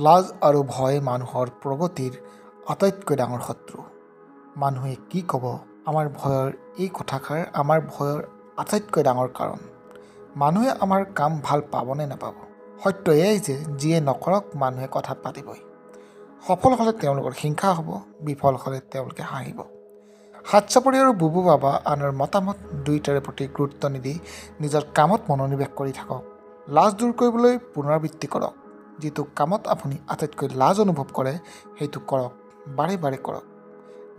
লাজ আৰু ভয় মানুহৰ প্ৰগতিৰ আটাইতকৈ ডাঙৰ শত্ৰু। মানুহে কি ক'ব, আমাৰ ভয়ৰ এই কথাষাৰ আমাৰ ভয়ৰ আটাইতকৈ ডাঙৰ কাৰণ। মানুহে আমাৰ কাম ভাল পাবনে নাপাব। সত্য এয়াই যে যিয়ে নকৰক মানুহে কথা পাতিবই। সফল হ'লে তেওঁলোকৰ হিংসা হ'ব, বিফল হ'লে তেওঁলোকে হাঁহিব। হাত চাপৰি আৰু বুবু বাবা আনৰ মতামত দুয়োটাৰে প্ৰতি গুৰুত্ব নিদি নিজৰ কামত মনোনিৱেশ কৰি থাকক। লাজ দূৰ কৰিবলৈ পুনৰাবৃত্তি কৰক। যিটো কামত আপুনি আটাইতকৈ লাজ অনুভৱ কৰে সেইটো কৰক, বাৰে বাৰে কৰক।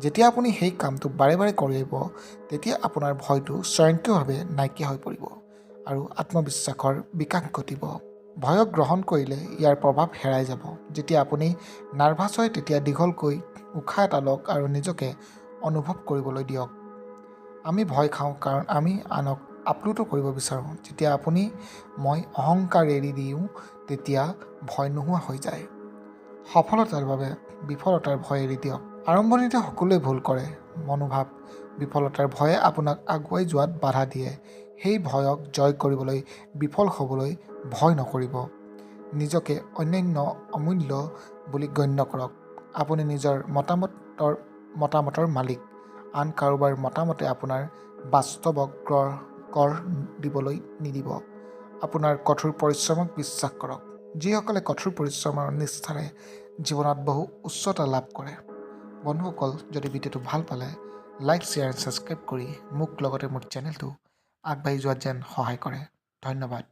যেতিয়া আপুনি সেই কামটো বাৰে বাৰে কৰিব তেতিয়া আপোনাৰ ভয়টো স্বয়ংক্ৰিয়ভাৱে নাইকিয়া হৈ পৰিব আৰু আত্মবিশ্বাসৰ বিকাশ ঘটিব। ভয়ক গ্ৰহণ কৰিলে ইয়াৰ প্ৰভাৱ হেৰাই যাব। যেতিয়া আপুনি নাৰ্ভাছ হয় তেতিয়া দীঘলকৈ উশাহ এটা লওক আৰু নিজকে অনুভৱ কৰিবলৈ দিয়ক। আমি ভয় খাওঁ কাৰণ আমি আনক আপ্লুত কৰিব বিচাৰোঁ। যেতিয়া আপুনি মই অহংকাৰ এৰি দিওঁ তেতিয়া ভয় নোহোৱা হৈ যায়। সফলতাৰ বাবে বিফলতাৰ ভয় এৰি দিয়ক। আৰম্ভণিতে সকলোৱে ভুল কৰে। মনোভাৱ বিফলতাৰ ভয়ে আপোনাক আগুৱাই যোৱাত বাধা দিয়ে। সেই ভয়ক জয় কৰিবলৈ বিফল হ'বলৈ ভয় নকৰিব। নিজকে অন্যান্য অমূল্য বুলি গণ্য কৰক। আপুনি নিজৰ মতামতৰ মালিক। আন কাৰোবাৰ মতামতে আপোনাৰ বাস্তৱক গঢ় দিবলৈ নিদিব। আপোনাৰ কঠোৰ পৰিশ্ৰমক বিশ্বাস কৰক। যিসকলে কঠোৰ পৰিশ্ৰম আৰু নিষ্ঠাৰে জীৱনত বহু উচ্চতা লাভ কৰে। বন্ধুসকল, যদি ভিডিঅ'টো ভাল পালে লাইক, শ্বেয়াৰ, ছাবস্ক্ৰাইব কৰি মোক লগতে মোৰ চেনেলটো আগবাঢ়ি যোৱাত যেন সহায় কৰে। ধন্যবাদ।